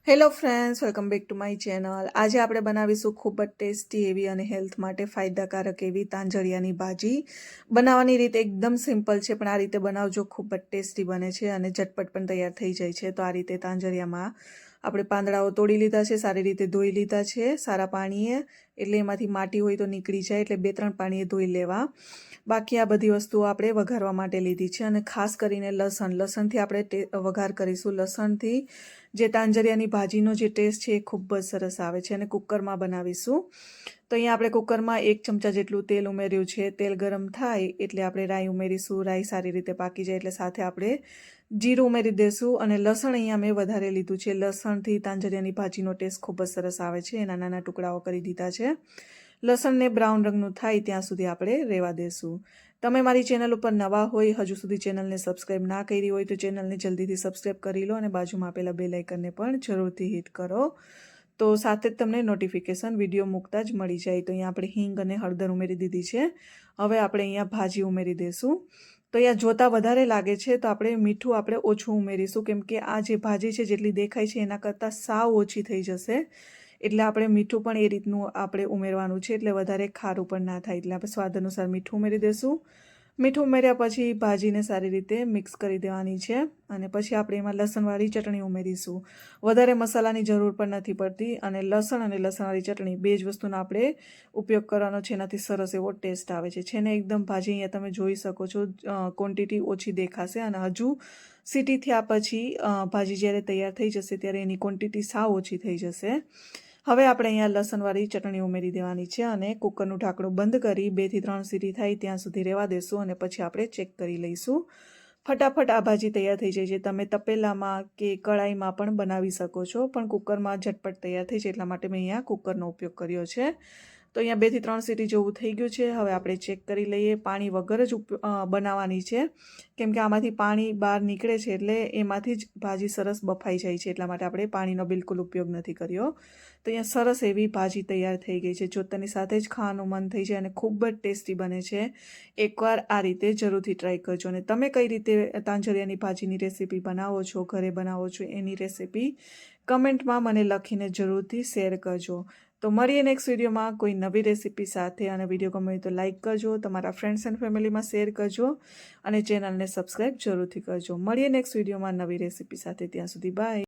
Hello friends, welcome back to my channel. આજે આપણે બનાવીશું ખૂબ જ ટેસ્ટી એવી અને હેલ્થ માટે ફાયદાકારક એવી તાંજળિયાની ભાજી। બનાવવાની રીત એકદમ સિમ્પલ છે, પણ આ રીતે બનાવજો, ખૂબ જ ટેસ્ટી બને છે અને ઝટપટ પણ તૈયાર થઈ જાય છે। તો આ રીતે તાંજળિયામાં આપણે પાંદડાઓ તોડી લીધા છે, સારી રીતે ધોઈ લીધા છે સારા પાણીએ, એટલે એમાંથી માટી હોય તો નીકળી જાય, એટલે 2-3 પાણીએ ધોઈ લેવા। બાકી આ બધી વસ્તુઓ આપણે વઘારવા માટે લીધી છે અને ખાસ કરીને લસણથી આપણે વઘાર કરીશું। લસણથી જે તાંજળિયાની ભાજીનો જે ટેસ્ટ છે એ ખૂબ જ સરસ આવે છે અને કુકરમાં બનાવીશું। તો અહીંયા આપણે કુકરમાં 1 ચમચા જેટલું તેલ ઉમેર્યું છે। તેલ ગરમ થાય એટલે આપણે રાઈ ઉમેરીશું। રાઈ સારી રીતે પાકી જાય એટલે સાથે આપણે જીરું ઉમેરી દઈશું અને લસણ અહીંયા મેં વધારે લીધું છે। લસણથી તાંજળિયાની ભાજીનો ટેસ્ટ ખૂબ જ સરસ આવે છે। એના નાના ટુકડાઓ કરી દીધા છે। લસણને બ્રાઉન રંગનું થાય ત્યાં સુધી આપણે રહેવા દેશું। તમે મારી ચેનલ ઉપર નવા હોય, હજુ સુધી ચેનલને સબસ્ક્રાઈબ ના કરી હોય તો ચેનલને જલ્દીથી સબસ્ક્રાઈબ કરી લો અને બાજુમાં આપેલા બેલ આઇકનને પણ જરૂરથી હિટ કરો, તો સાથે જ તમને નોટિફિકેશન વિડીયો મૂકતા જ મળી જાય। તો અહીંયા આપણે હિંગ અને હળદર ઉમેરી દીધી છે। હવે આપણે અહીંયા ભાજી ઉમેરી દઈશું। તો અહીંયા જોતાં વધારે લાગે છે તો આપણે મીઠું ઓછું ઉમેરીશું, કેમ કે આ જે ભાજી છે જેટલી દેખાય છે એના કરતાં સાવ ઓછી થઈ જશે, એટલે આપણે મીઠું પણ એ રીતનું આપણે ઉમેરવાનું છે, એટલે વધારે ખારું પણ ના થાય, એટલે આપણે સ્વાદ અનુસાર મીઠું ઉમેરી દઈશું। મીઠું ઉમેર્યા પછી ભાજીને સારી રીતે મિક્સ કરી દેવાની છે અને પછી આપણે એમાં લસણવાળી ચટણી ઉમેરીશું। વધારે મસાલાની જરૂર પણ નથી પડતી અને લસણ અને લસણવાળી ચટણી બે જ વસ્તુનો આપણે ઉપયોગ કરવાનો છે, એનાથી સરસ એવો ટેસ્ટ આવે છે ને એકદમ ભાજી અહીંયા તમે જોઈ શકો છો ક્વોન્ટિટી ઓછી દેખાશે અને હજુ સીટી થયા પછી ભાજી જ્યારે તૈયાર થઈ જશે ત્યારે એની ક્વોન્ટિટી સાવ ઓછી થઈ જશે। હવે આપણે અહીંયા લસણવાળી ચટણી ઉમેરી દેવાની છે અને કુકરનું ઢાંકણું બંધ કરી 2 થી 3 સીટી થાય ત્યાં સુધી રહેવા દેશું અને પછી આપણે ચેક કરી લઈશું। ફટાફટ આ ભાજી તૈયાર થઈ જાય છે। તમે તપેલામાં કે કડાઈમાં પણ બનાવી શકો છો, પણ કુકરમાં ઝટપટ તૈયાર થઈ જાય એટલા માટે મેં અહીંયા કુકરનો ઉપયોગ કર્યો છે। તો અહીંયા 2 થી 3 સીટી જેવું થઈ ગયું છે। હવે આપણે ચેક કરી લઈએ। પાણી વગર જ બનાવવાની છે, કેમ કે આમાંથી પાણી બહાર નીકળે છે એટલે એમાંથી જ ભાજી સરસ બફાઈ જાય છે, એટલા માટે આપણે પાણીનો બિલકુલ ઉપયોગ નથી કર્યો। તો અહીંયા સરસ એવી ભાજી તૈયાર થઈ ગઈ છે, જોતાની સાથે જ ખાવાનું મન થઈ જાય અને ખૂબ જ ટેસ્ટી બને છે। એકવાર આ રીતે જરૂરથી ટ્રાય કરજો અને તમે કઈ રીતે તાંજળિયાની ભાજીની રેસીપી બનાવો છો, ઘરે બનાવો છો, એની રેસીપી કમેન્ટમાં મને લખીને જરૂરથી શેર કરજો। તો મળીએ નેક્સ્ટ વિડીયોમાં કોઈ નવી રેસીપી સાથે, અને વિડીયો ગમે તો લાઇક કરજો, તમારા ફ્રેન્ડ્સ એન્ડ ફેમિલીમાં શેર કરજો અને ચેનલને સબસ્ક્રાઈબ જરૂરથી કરજો। મળીએ નેક્સ્ટ વિડીયોમાં નવી રેસીપી સાથે, ત્યાં સુધી બાય।